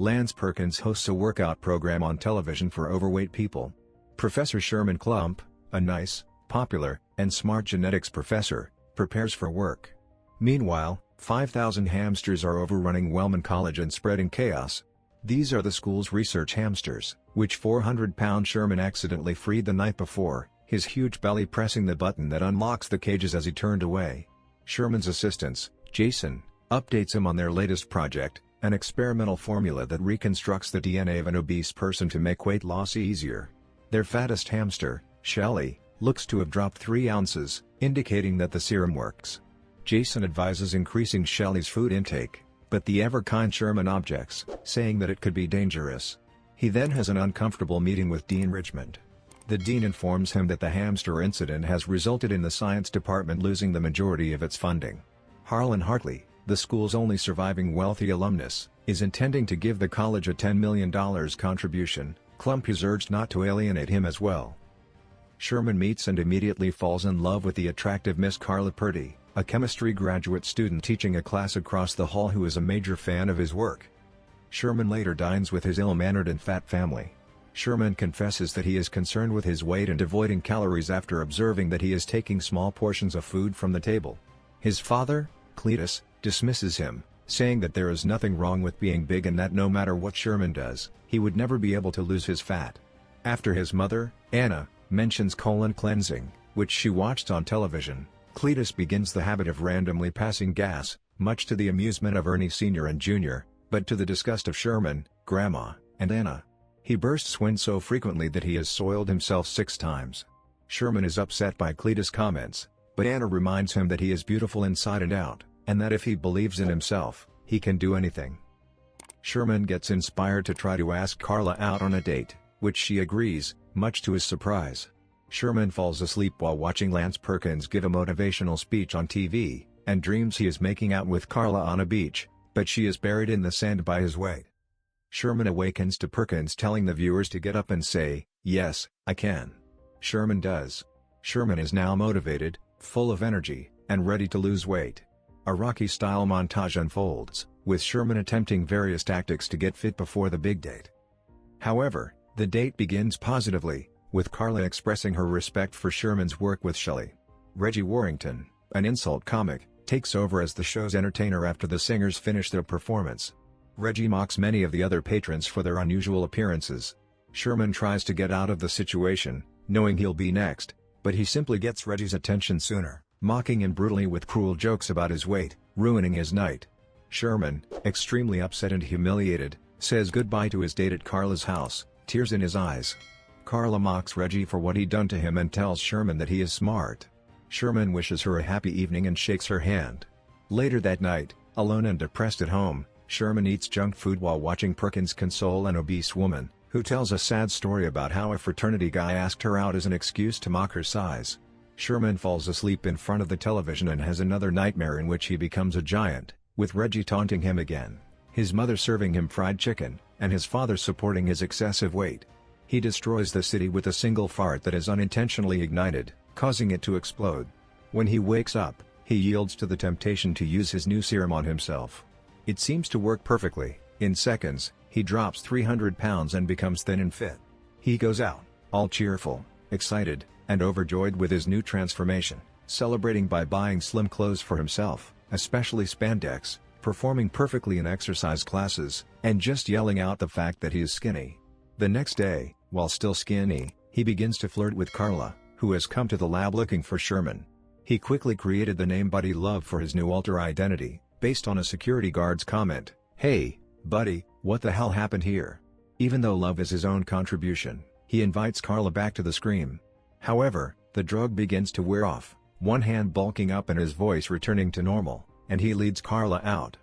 Lance Perkins hosts a workout program on television for overweight people. Professor Sherman Klump, a nice, popular, and smart genetics professor, prepares for work. Meanwhile, 5,000 hamsters are overrunning Wellman College and spreading chaos. These are the school's research hamsters, which 400-pound Sherman accidentally freed the night before, his huge belly pressing the button that unlocks the cages as he turned away. Sherman's assistants, Jason, updates him on their latest project, an experimental formula that reconstructs the DNA of an obese person to make weight loss easier. Their fattest hamster, Shelly, looks to have dropped 3 ounces, indicating that the serum works. Jason advises increasing Shelly's food intake, but the ever-kind Sherman objects, saying that it could be dangerous. He then has an uncomfortable meeting with Dean Richmond. The dean informs him that the hamster incident has resulted in the science department losing the majority of its funding. Harlan Hartley, the school's only surviving wealthy alumnus, is intending to give the college a $10 million contribution. Klump is urged not to alienate him as well. Sherman meets and immediately falls in love with the attractive Miss Carla Purdy, a chemistry graduate student teaching a class across the hall who is a major fan of his work. Sherman later dines with his ill-mannered and fat family. Sherman confesses that he is concerned with his weight and avoiding calories after observing that he is taking small portions of food from the table. His father, Cletus, dismisses him, saying that there is nothing wrong with being big and that no matter what Sherman does, he would never be able to lose his fat. After his mother, Anna, mentions colon cleansing, which she watched on television, Cletus begins the habit of randomly passing gas, much to the amusement of Ernie Sr. and Jr., but to the disgust of Sherman, Grandma, and Anna. He bursts wind so frequently that he has soiled himself 6 times. Sherman is upset by Cletus' comments, but Anna reminds him that he is beautiful inside and out, and that if he believes in himself, he can do anything. Sherman gets inspired to try to ask Carla out on a date, which she agrees, much to his surprise. Sherman falls asleep while watching Lance Perkins give a motivational speech on TV, and dreams he is making out with Carla on a beach, but she is buried in the sand by his weight. Sherman awakens to Perkins telling the viewers to get up and say, "Yes, I can." Sherman does. Sherman is now motivated, full of energy, and ready to lose weight. A Rocky-style montage unfolds, with Sherman attempting various tactics to get fit before the big date. However, the date begins positively, with Carla expressing her respect for Sherman's work with Shelley. Reggie Warrington, an insult comic, takes over as the show's entertainer after the singers finish their performance. Reggie mocks many of the other patrons for their unusual appearances. Sherman tries to get out of the situation, knowing he'll be next, but he simply gets Reggie's attention sooner, mocking him brutally with cruel jokes about his weight, ruining his night. Sherman, extremely upset and humiliated, says goodbye to his date at Carla's house, tears in his eyes. Carla mocks Reggie for what he'd done to him and tells Sherman that he is smart. Sherman wishes her a happy evening and shakes her hand. Later that night, alone and depressed at home, Sherman eats junk food while watching Perkins console an obese woman, who tells a sad story about how a fraternity guy asked her out as an excuse to mock her size. Sherman falls asleep in front of the television and has another nightmare in which he becomes a giant, with Reggie taunting him again, his mother serving him fried chicken, and his father supporting his excessive weight. He destroys the city with a single fart that is unintentionally ignited, causing it to explode. When he wakes up, he yields to the temptation to use his new serum on himself. It seems to work perfectly. In seconds, he drops 300 pounds and becomes thin and fit. He goes out, all cheerful, excited, and overjoyed with his new transformation, celebrating by buying slim clothes for himself, especially spandex, performing perfectly in exercise classes, and just yelling out the fact that he is skinny. The next day, while still skinny, he begins to flirt with Carla, who has come to the lab looking for Sherman. He quickly created the name Buddy Love for his new alter identity, based on a security guard's comment, "Hey, buddy, what the hell happened here?" Even though Love is his own contribution, he invites Carla back to the scream. However, the drug begins to wear off, one hand bulking up and his voice returning to normal, and he leads Carla out.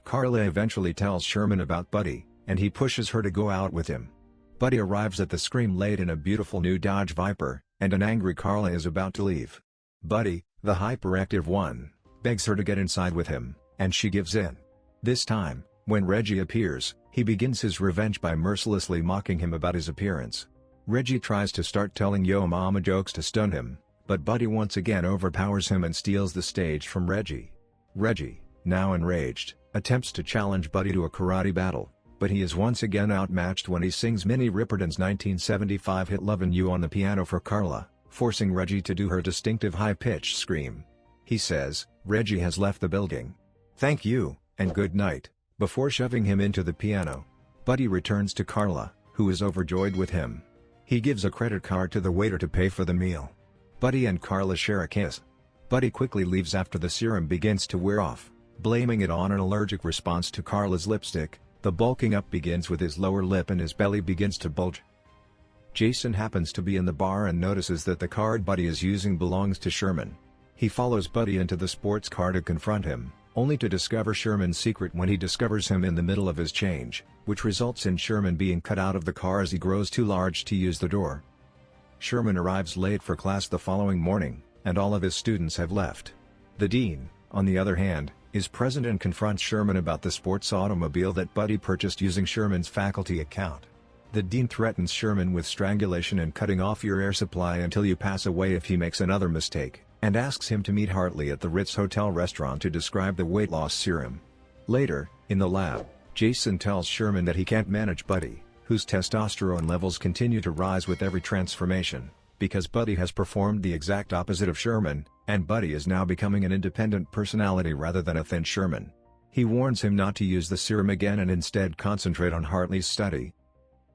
Carla eventually tells Sherman about Buddy, and he pushes her to go out with him. Buddy arrives at the scream late in a beautiful new Dodge Viper, and an angry Carla is about to leave. Buddy, the hyperactive one, begs her to get inside with him, and she gives in. This time, when Reggie appears, he begins his revenge by mercilessly mocking him about his appearance. Reggie tries to start telling Yo Mama jokes to stun him, but Buddy once again overpowers him and steals the stage from Reggie. Reggie, now enraged, attempts to challenge Buddy to a karate battle. but he is once again outmatched when he sings Minnie Riperton's 1975 hit Lovin' You on the piano for Carla, forcing Reggie to do her distinctive high-pitched scream. He says, Reggie has left the building. Thank you, and good night, before shoving him into the piano. Buddy returns to Carla, who is overjoyed with him. He gives a credit card to the waiter to pay for the meal. Buddy and Carla share a kiss. Buddy quickly leaves after the serum begins to wear off, blaming it on an allergic response to Carla's lipstick. The bulking up begins with his lower lip and his belly begins to bulge. Jason happens to be in the bar and notices that the card Buddy is using belongs to Sherman. He follows Buddy into the sports car to confront him, only to discover Sherman's secret when he discovers him in the middle of his change, which results in Sherman being cut out of the car as he grows too large to use the door. Sherman arrives late for class the following morning, and all of his students have left. The dean, on the other hand, is present and confronts Sherman about the sports automobile that Buddy purchased using Sherman's faculty account. The dean threatens Sherman with strangulation and cutting off your air supply until you pass away if he makes another mistake, and asks him to meet Hartley at the Ritz Hotel restaurant to describe the weight loss serum. Later, in the lab, Jason tells Sherman that he can't manage Buddy, whose testosterone levels continue to rise with every transformation, because Buddy has performed the exact opposite of Sherman, and Buddy is now becoming an independent personality rather than a thin Sherman. He warns him not to use the serum again and instead concentrate on Hartley's study.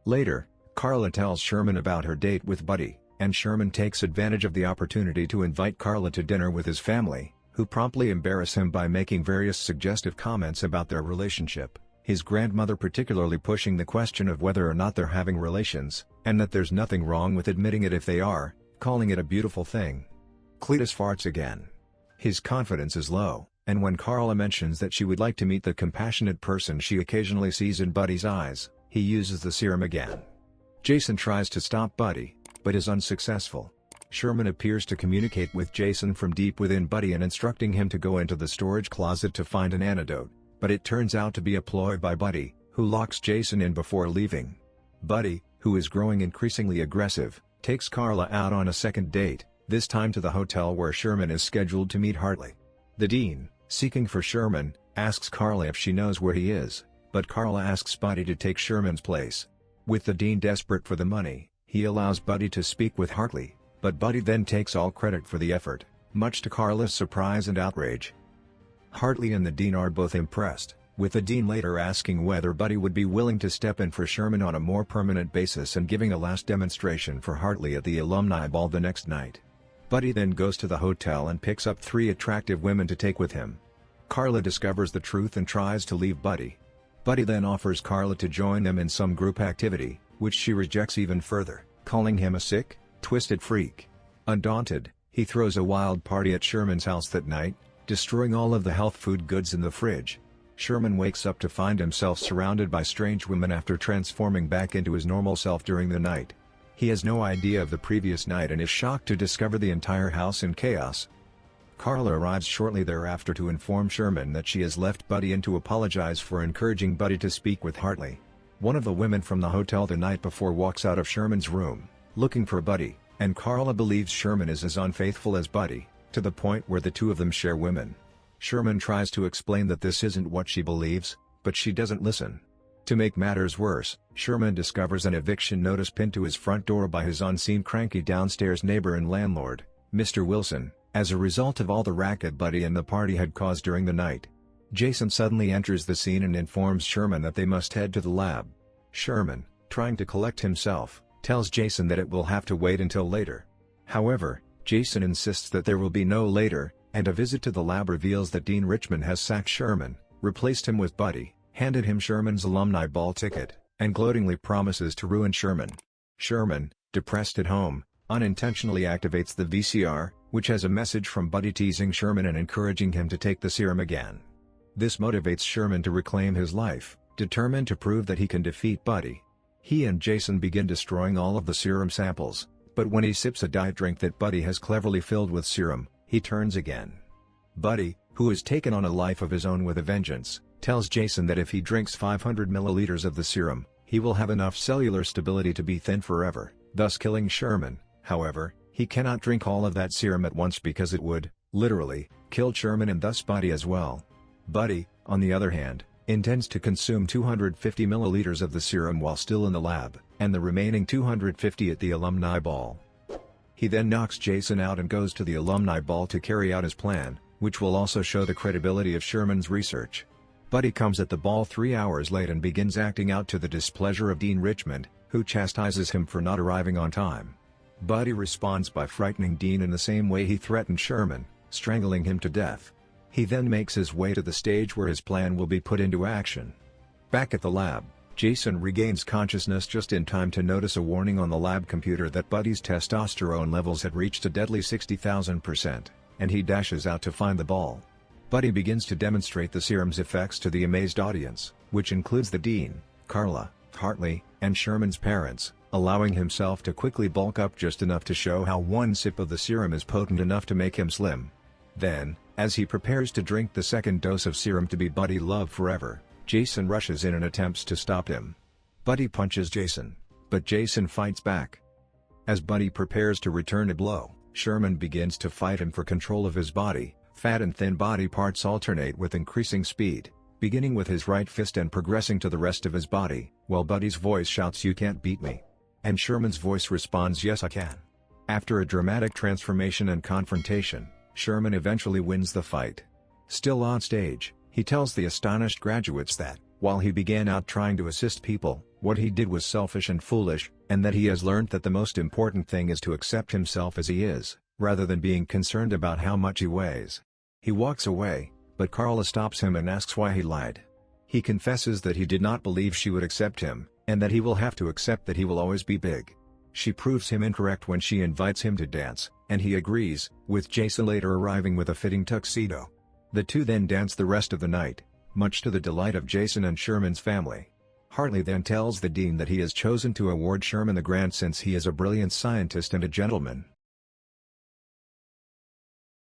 Later, Carla tells Sherman about her date with Buddy, and Sherman takes advantage of the opportunity to invite Carla to dinner with his family, who promptly embarrass him by making various suggestive comments about their relationship, his grandmother particularly pushing the question of whether or not they're having relations, and that there's nothing wrong with admitting it if they are, calling it a beautiful thing. Cletus farts again. His confidence is low, and when Carla mentions that she would like to meet the compassionate person she occasionally sees in Buddy's eyes, he uses the serum again. Jason tries to stop Buddy, but is unsuccessful. Sherman appears to communicate with Jason from deep within Buddy and instructing him to go into the storage closet to find an antidote, but it turns out to be a ploy by Buddy, who locks Jason in before leaving. Buddy, who is growing increasingly aggressive, takes Carla out on a second date, this time to the hotel where Sherman is scheduled to meet Hartley. The dean, seeking for Sherman, asks Carla if she knows where he is, but Carla asks Buddy to take Sherman's place. With the dean desperate for the money, he allows Buddy to speak with Hartley, but Buddy then takes all credit for the effort, much to Carla's surprise and outrage. Hartley and the dean are both impressed, with the dean later asking whether Buddy would be willing to step in for Sherman on a more permanent basis and giving a last demonstration for Hartley at the alumni ball the next night. Buddy then goes to the hotel and picks up 3 attractive women to take with him. Carla discovers the truth and tries to leave Buddy. Buddy then offers Carla to join them in some group activity, which she rejects even further, calling him a sick, twisted freak. Undaunted, he throws a wild party at Sherman's house that night, destroying all of the health food goods in the fridge. Sherman wakes up to find himself surrounded by strange women after transforming back into his normal self during the night. He has no idea of the previous night and is shocked to discover the entire house in chaos. Carla arrives shortly thereafter to inform Sherman that she has left Buddy and to apologize for encouraging Buddy to speak with Hartley. One of the women from the hotel the night before walks out of Sherman's room, looking for Buddy, and Carla believes Sherman is as unfaithful as Buddy, to the point where the two of them share women. Sherman tries to explain that this isn't what she believes, but she doesn't listen. To make matters worse, Sherman discovers an eviction notice pinned to his front door by his unseen cranky downstairs neighbor and landlord, Mr. Wilson, as a result of all the racket Buddy and the party had caused during the night. Jason suddenly enters the scene and informs Sherman that they must head to the lab. Sherman, trying to collect himself, tells Jason that it will have to wait until later. However, Jason insists that there will be no later, and a visit to the lab reveals that Dean Richmond has sacked Sherman, replaced him with Buddy, handed him Sherman's alumni ball ticket, and gloatingly promises to ruin Sherman. Sherman, depressed at home, unintentionally activates the VCR, which has a message from Buddy teasing Sherman and encouraging him to take the serum again. This motivates Sherman to reclaim his life, determined to prove that he can defeat Buddy. He and Jason begin destroying all of the serum samples, but when he sips a diet drink that Buddy has cleverly filled with serum, he turns again. Buddy, who has taken on a life of his own with a vengeance, tells Jason that if he drinks 500 milliliters of the serum, he will have enough cellular stability to be thin forever, thus killing Sherman. However, he cannot drink all of that serum at once because it would, literally, kill Sherman and thus Buddy as well. Buddy, on the other hand, intends to consume 250 milliliters of the serum while still in the lab, and the remaining 250 at the alumni ball. He then knocks Jason out and goes to the alumni ball to carry out his plan, which will also show the credibility of Sherman's research. Buddy comes at the ball 3 hours late and begins acting out to the displeasure of Dean Richmond, who chastises him for not arriving on time. Buddy responds by frightening Dean in the same way he threatened Sherman, strangling him to death. He then makes his way to the stage where his plan will be put into action. Back at the lab, Jason regains consciousness just in time to notice a warning on the lab computer that Buddy's testosterone levels had reached a deadly 60,000%, and he dashes out to find the ball. Buddy begins to demonstrate the serum's effects to the amazed audience, which includes the Dean, Carla, Hartley, and Sherman's parents, allowing himself to quickly bulk up just enough to show how one sip of the serum is potent enough to make him slim. Then, as he prepares to drink the second dose of serum to be Buddy Love Forever, Jason rushes in and attempts to stop him. Buddy punches Jason, but Jason fights back. As Buddy prepares to return a blow, Sherman begins to fight him for control of his body. Fat and thin body parts alternate with increasing speed, beginning with his right fist and progressing to the rest of his body, while Buddy's voice shouts, "You can't beat me." And Sherman's voice responds, "Yes I can." After a dramatic transformation and confrontation, Sherman eventually wins the fight. Still on stage, he tells the astonished graduates that, while he began out trying to assist people, what he did was selfish and foolish, and that he has learned that the most important thing is to accept himself as he is, rather than being concerned about how much he weighs. He walks away, but Carla stops him and asks why he lied. He confesses that he did not believe she would accept him, and that he will have to accept that he will always be big. She proves him incorrect when she invites him to dance, and he agrees, with Jason later arriving with a fitting tuxedo. The two then dance the rest of the night, much to the delight of Jason and Sherman's family. Hartley then tells the dean that he has chosen to award Sherman the grant since he is a brilliant scientist and a gentleman,